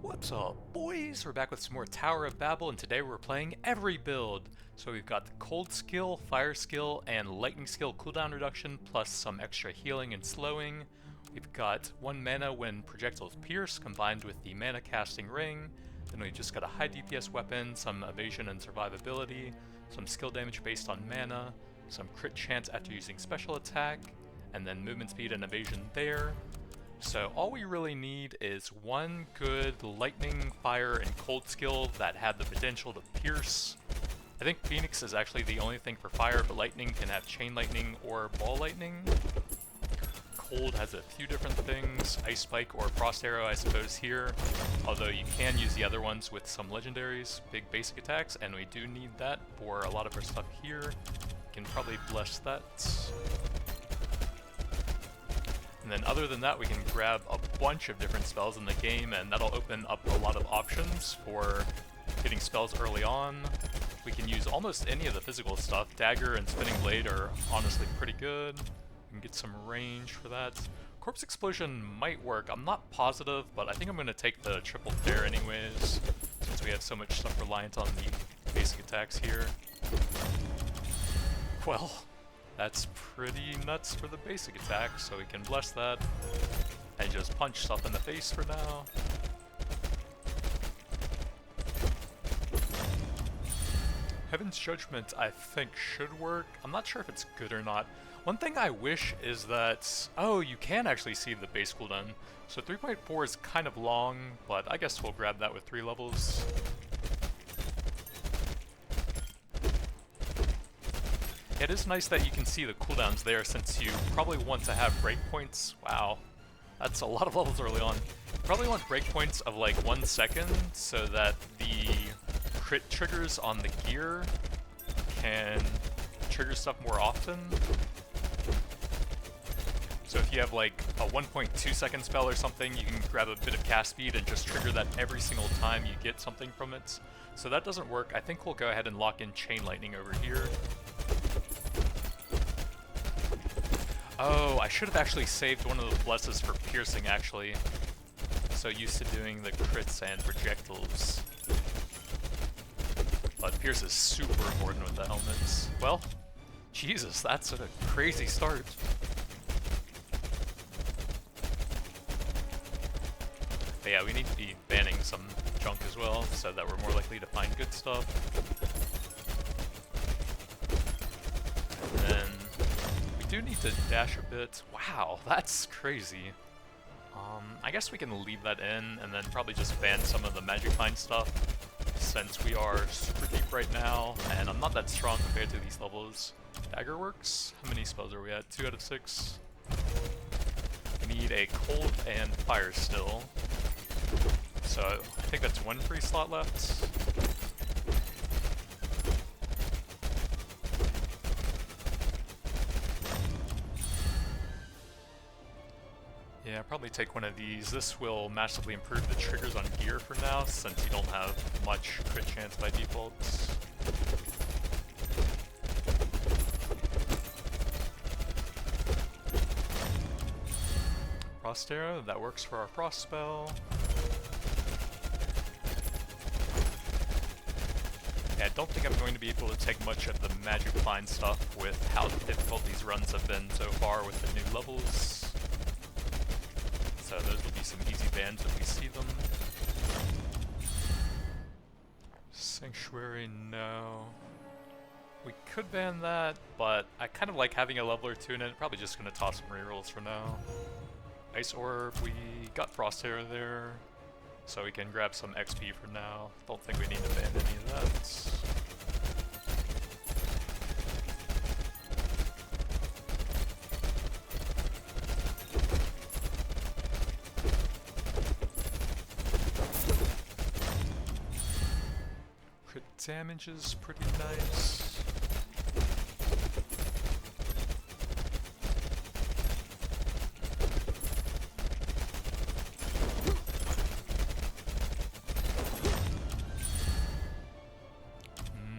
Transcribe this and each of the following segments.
What's up, boys? We're back with some more Tower of Babel, and today we're playing every build. So we've got the cold skill, fire skill, and lightning skill cooldown reduction, plus some extra healing and slowing. We've got 1 mana when projectiles pierce, combined with the mana casting ring. Then we've just got a high DPS weapon, some evasion and survivability, some skill damage based on mana, some crit chance after using special attack, and then movement speed and evasion there. So all we really need is one good lightning, fire, and cold skill that had the potential to pierce. I think Phoenix is actually the only thing for fire, but lightning can have chain lightning or ball lightning. Cold has a few different things, ice spike or frost arrow I suppose here, although you can use the other ones with some legendaries, big basic attacks, and we do need that for a lot of our stuff here. We can probably bless that. And then other than that, we can grab a bunch of different spells in the game, and that'll open up a lot of options for getting spells early on. We can use almost any of the physical stuff. Dagger and Spinning Blade are honestly pretty good. We can get some range for that. Corpse Explosion might work. I'm not positive, but I think I'm going to take the Triple Tear anyways, since we have so much stuff reliant on the basic attacks here. Well, that's pretty nuts for the basic attack, so we can bless that and just punch stuff in the face for now. Heaven's Judgment I think should work. I'm not sure if it's good or not. One thing I wish is that... oh, you can actually see the base cooldown. So 3.4 is kind of long, but I guess we'll grab that with 3 levels. It is nice that you can see the cooldowns there, since you probably want to have breakpoints. Wow, that's a lot of levels early on. You probably want breakpoints of like 1 second, so that the crit triggers on the gear can trigger stuff more often. So if you have like a 1.2 second spell or something, you can grab a bit of cast speed and just trigger that every single time you get something from it. So that doesn't work. I think we'll go ahead and lock in Chain Lightning over here. Oh, I should have actually saved one of the blesses for piercing, actually. So used to doing the crits and projectiles. But pierce is super important with the helmets. Well, Jesus, that's a crazy start. But yeah, we need to be banning some junk as well, so that we're more likely to find good stuff. And then do need to dash a bit. Wow, that's crazy. I guess we can leave that in and then probably just ban some of the Magic Find stuff, since we are super deep right now and I'm not that strong compared to these levels. Dagger works. How many spells are we at? 2 out of 6. We need a cold and fire still. So I think that's 1 free slot left. Yeah, probably take one of these. This will massively improve the triggers on gear for now, since you don't have much crit chance by default. Frost Arrow, that works for our Frost spell. Yeah, I don't think I'm going to be able to take much of the Magic Find stuff with how difficult these runs have been so far with the new levels. So those will be some easy bans if we see them. Sanctuary, no. We could ban that, but I kind of like having a level or 2 in it. Probably just going to toss some rerolls for now. Ice Orb, we got Frost Arrow there, so we can grab some XP for now. Don't think we need to ban any of that. Damage is pretty nice.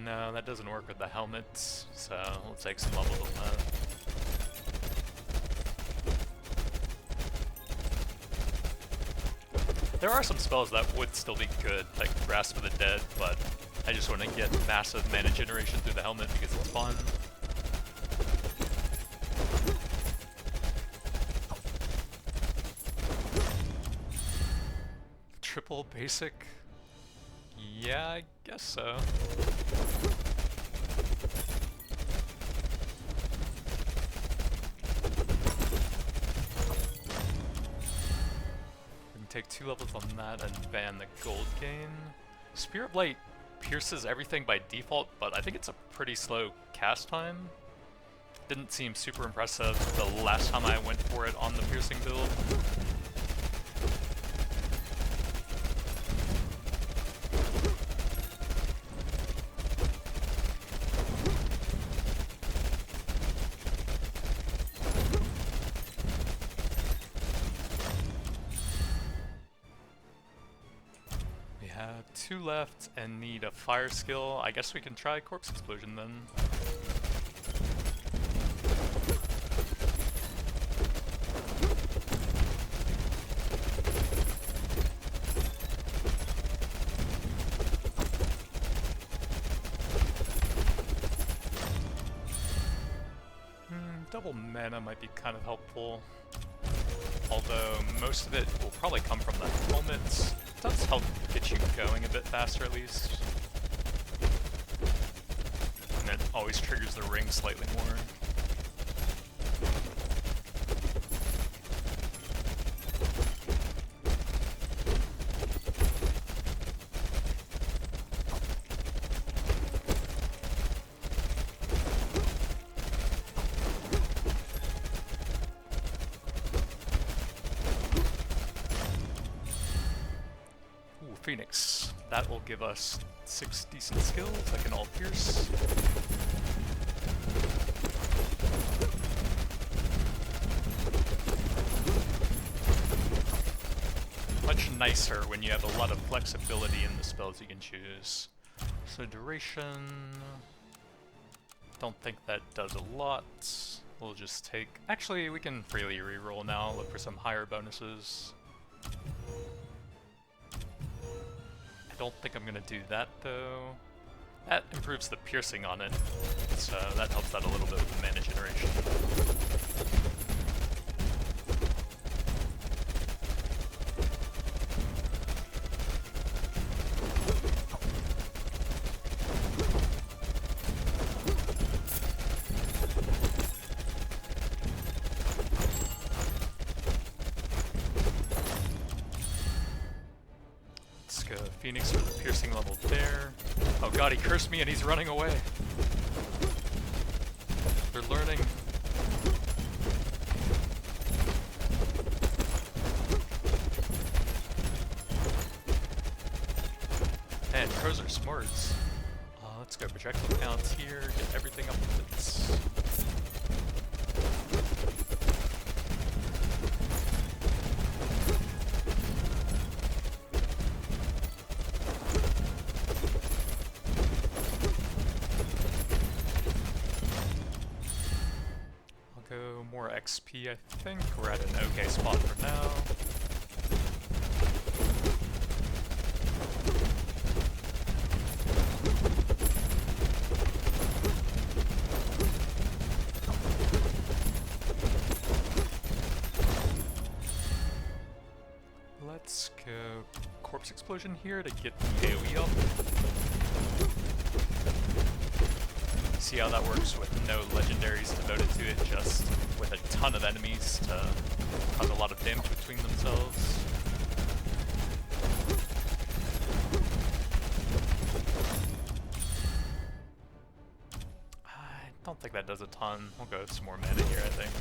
No, that doesn't work with the helmets, so we'll take some levels on that. There are some spells that would still be good, like Grasp of the Dead, but I just want to get massive mana generation through the helmet because it's fun. Triple basic? Yeah, I guess so. We can take 2 levels on that and ban the gold gain. Spear of Light pierces everything by default, but I think it's a pretty slow cast time. Didn't seem super impressive the last time I went for it on the piercing build. We have 2 left and need a fire skill. I guess we can try Corpse Explosion then. Double mana might be kind of helpful, although most of it will probably come from the helmets. It does help get you going a bit faster at least. And it always triggers the ring slightly more. Phoenix. That will give us 6 decent skills. I can all pierce. Much nicer when you have a lot of flexibility in the spells you can choose. So duration... don't think that does a lot. We'll just take... actually, we can freely reroll now, look for some higher bonuses. Don't think I'm gonna do that though. That improves the piercing on it, so that helps out a little bit with the mana generation. Phoenix for the piercing level there. Oh god, he cursed me and he's running away. They're learning. And crows are smarts. Let's go projectile counts here, get everything up to bits. More XP, I think. We're at an okay spot for now. Let's go Corpse Explosion here to get the AoE up. See how that works with no legendaries devoted to it, just with a ton of enemies to cause a lot of damage between themselves. I don't think that does a ton. We'll go with some more mana here, I think.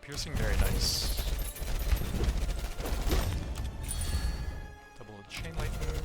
Piercing, very nice. Double chain lightning.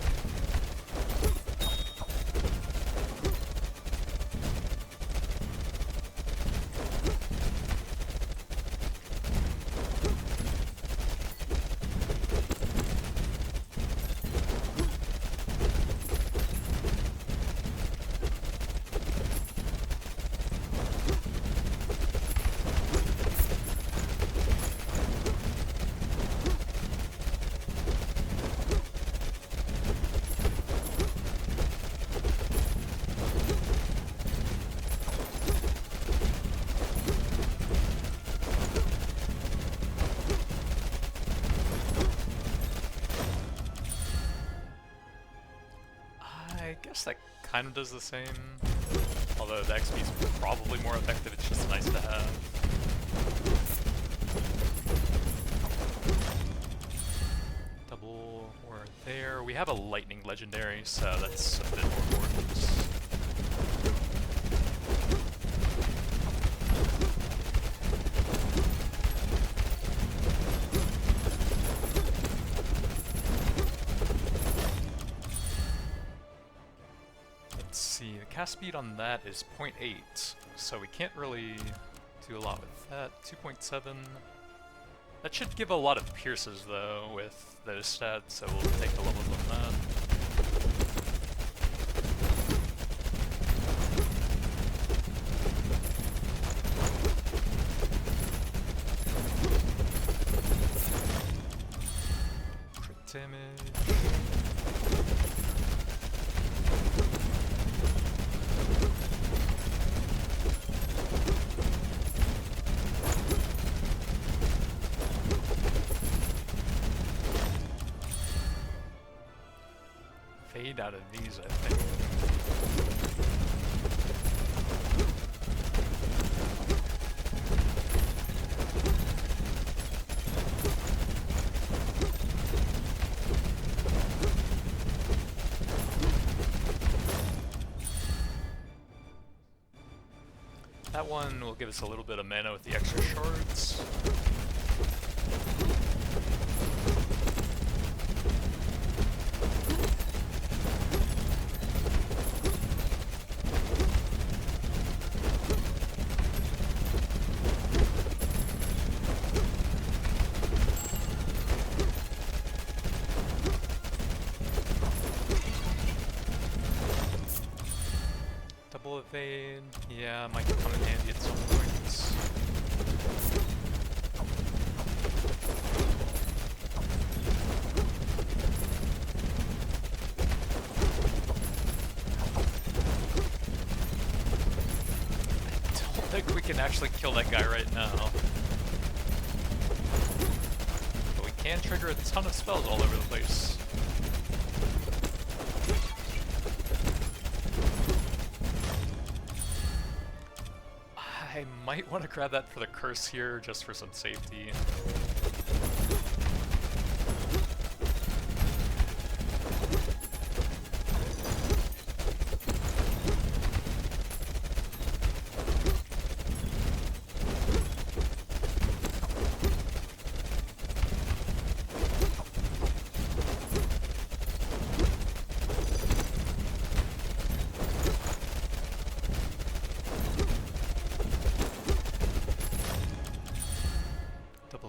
that kind of does the same. Although the XP is probably more effective, it's just nice to have. Double or there. We have a lightning legendary, so that's a bit more important. Cast speed on that is 0.8, so we can't really do a lot with that. 2.7. That should give a lot of pierces though with those stats, so we'll take the levels on that. Crit damage. Fade out of these, I think. That one will give us a little bit of mana with the extra shards. Evade, yeah, might come in handy at some points. I don't think we can actually kill that guy right now. But we can trigger a ton of spells all over the place. I might want to grab that for the curse here, just for some safety.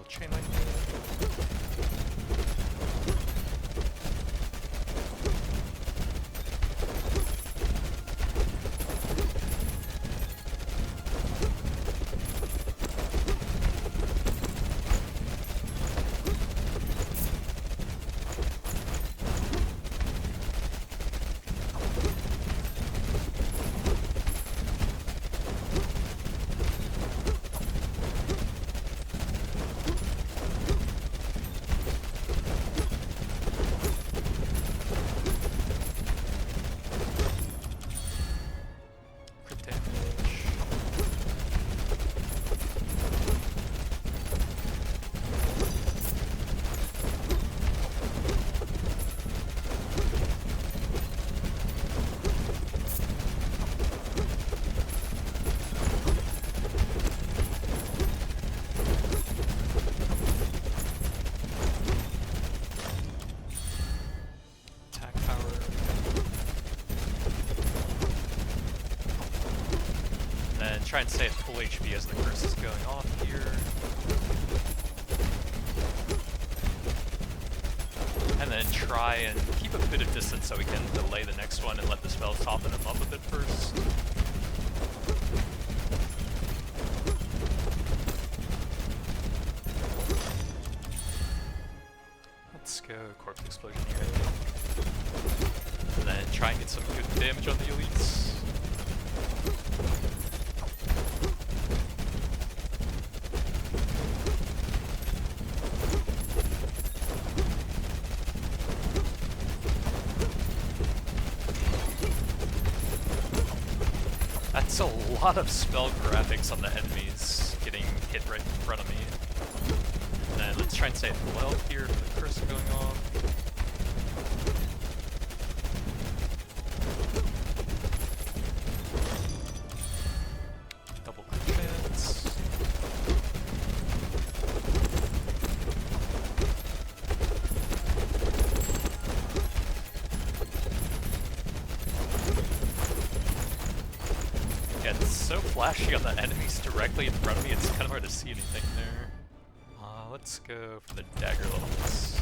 Chain lightning. Try and stay at full HP as the curse is going off here. And then try and keep a bit of distance so we can delay the next one and let the spell soften him up a bit first. Let's go Corpse Explosion here, I think. And then try and get some good damage on the elites. There's a lot of spell graphics on the enemies getting hit right in front of me. And then let's try and stay at full health here for the curse going off. Double crit chance. Yeah, it's so flashy on the enemies directly in front of me, it's kind of hard to see anything there. Let's go for the dagger levels.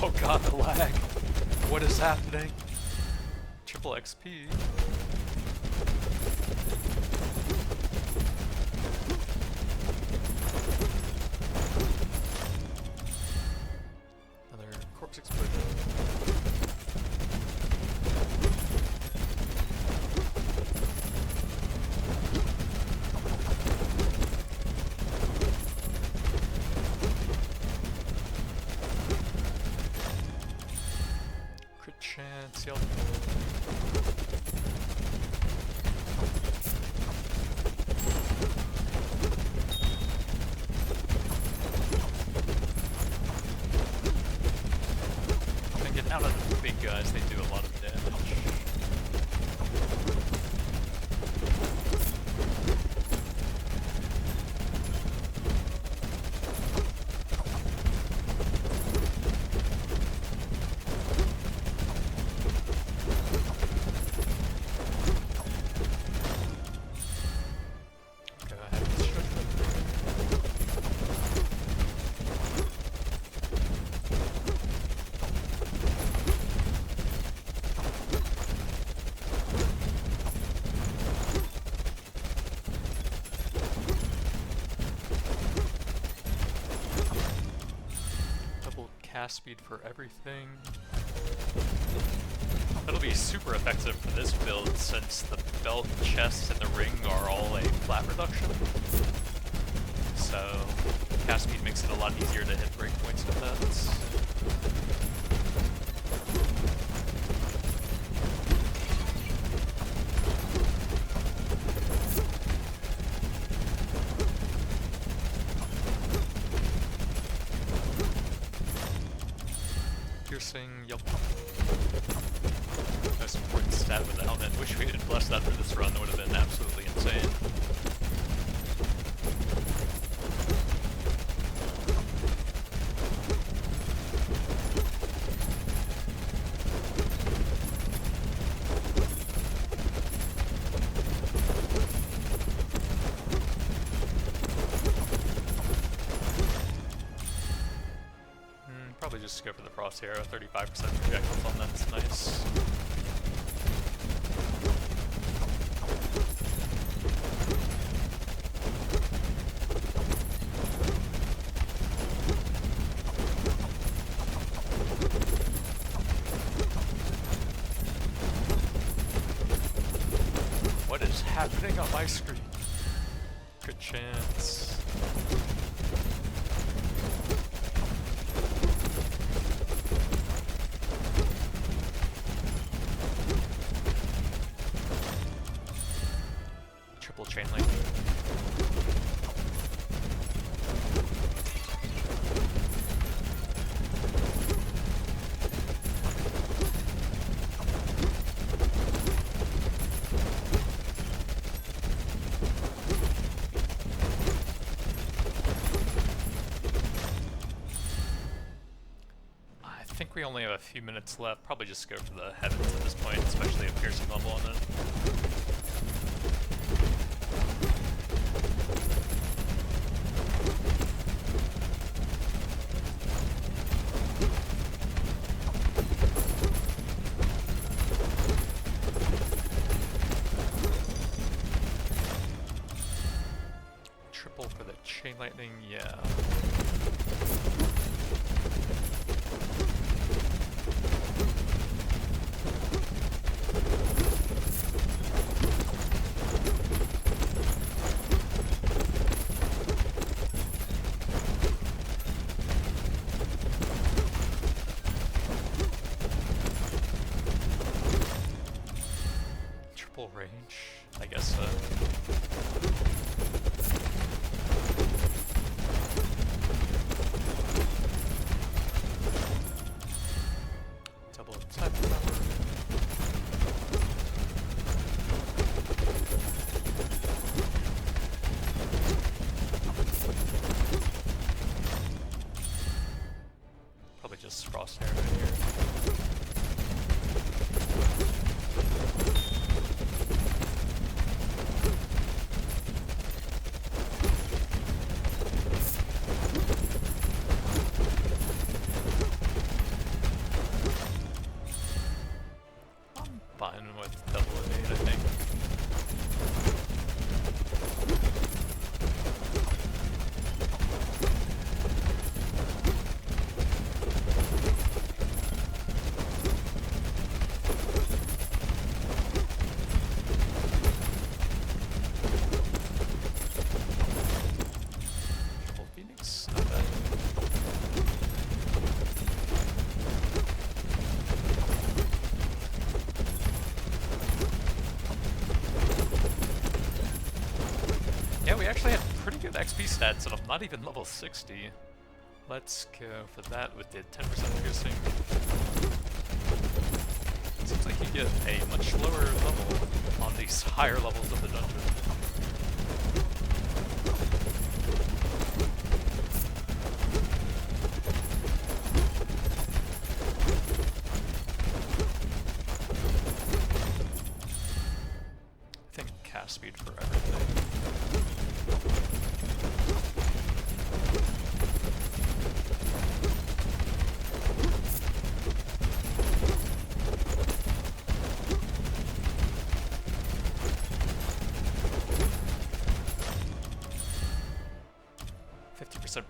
Oh god, the lag. What is happening? Triple XP. Another corpse explosion. Chance, yep. And get out of the big guys, they do a lot of damage. Cast speed for everything. That'll be super effective for this build since the belt, chest, and the ring are all a flat reduction. So cast speed makes it a lot easier to hit breakpoints with that. Piercing, yup. Most important stat with the helmet. Wish we had blessed that for this run, that would have been absolutely insane. Probably just go for the frost arrow, 35% projectiles on that's nice. What is happening on my screen? Good chance. Chain link. I think we only have a few minutes left. Probably just go for the heavens at this point, especially a piercing level on it. triple for the chain lightning, yeah. Triple range, I guess so. Double attack power. Probably just frost hair right here. Fine with double evade, I think. Triple Phoenix, not bad. Yeah, we actually had pretty good XP stats, and I'm not even level 60. Let's go for that with the 10% piercing. Seems like you get a much lower level on these higher levels of the dungeon. I think cast speed for everything.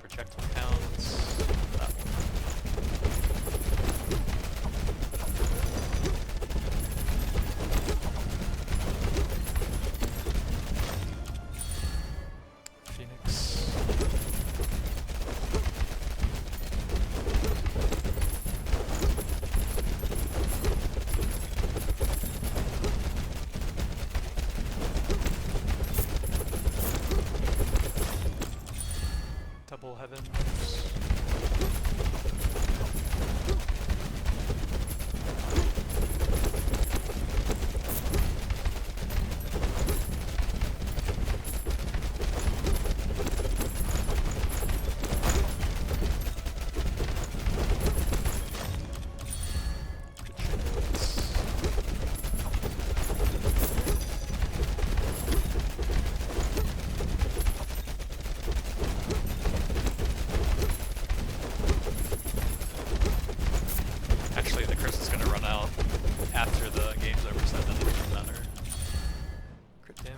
Projectile counts. That one. Phoenix. Double heavens. Actually, the curse is going to run out after the game's over, so that doesn't really matter. Crit damage.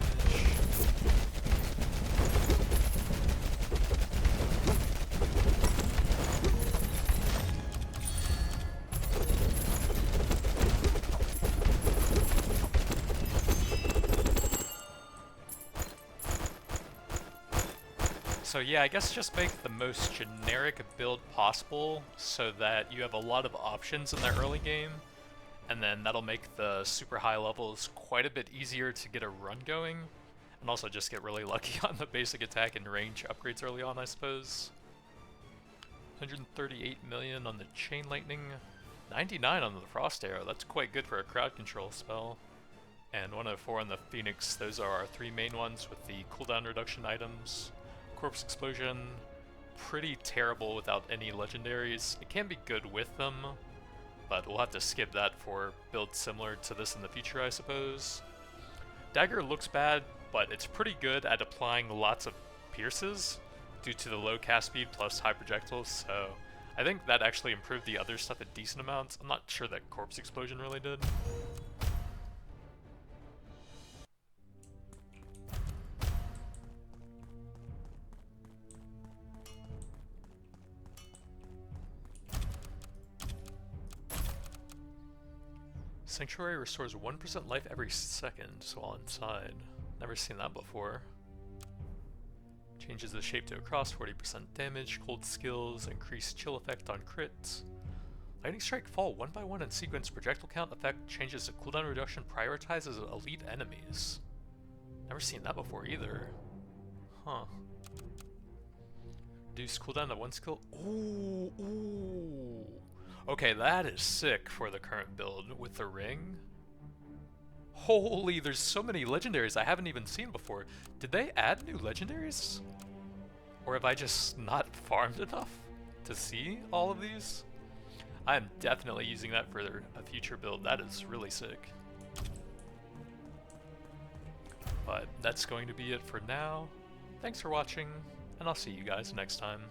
So yeah, I guess just make the most generic build possible so that you have a lot of options in the early game, and then that'll make the super high levels quite a bit easier to get a run going, and also just get really lucky on the basic attack and range upgrades early on, I suppose. 138 million on the chain lightning, 99 on the frost arrow. That's quite good for a crowd control spell. And 104 on the phoenix. Those are our three main ones with the cooldown reduction items. Corpse Explosion, pretty terrible without any legendaries. It can be good with them, but we'll have to skip that for builds similar to this in the future, I suppose. Dagger looks bad, but it's pretty good at applying lots of pierces due to the low cast speed plus high projectiles, so I think that actually improved the other stuff a decent amount. I'm not sure that Corpse Explosion really did. Sanctuary restores 1% life every second while inside. Never seen that before. Changes the shape to a cross, 40% damage. Cold skills, increased chill effect on crits. Lightning strike fall 1 by 1 in sequence. Projectile count effect changes to cooldown reduction. Prioritizes elite enemies. Never seen that before either. Huh. Reduce cooldown to 1 skill. Ooh, ooh. Okay, that is sick for the current build with the ring. Holy, there's so many legendaries I haven't even seen before. Did they add new legendaries? Or have I just not farmed enough to see all of these? I am definitely using that for a future build. That is really sick. But that's going to be it for now. Thanks for watching, and I'll see you guys next time.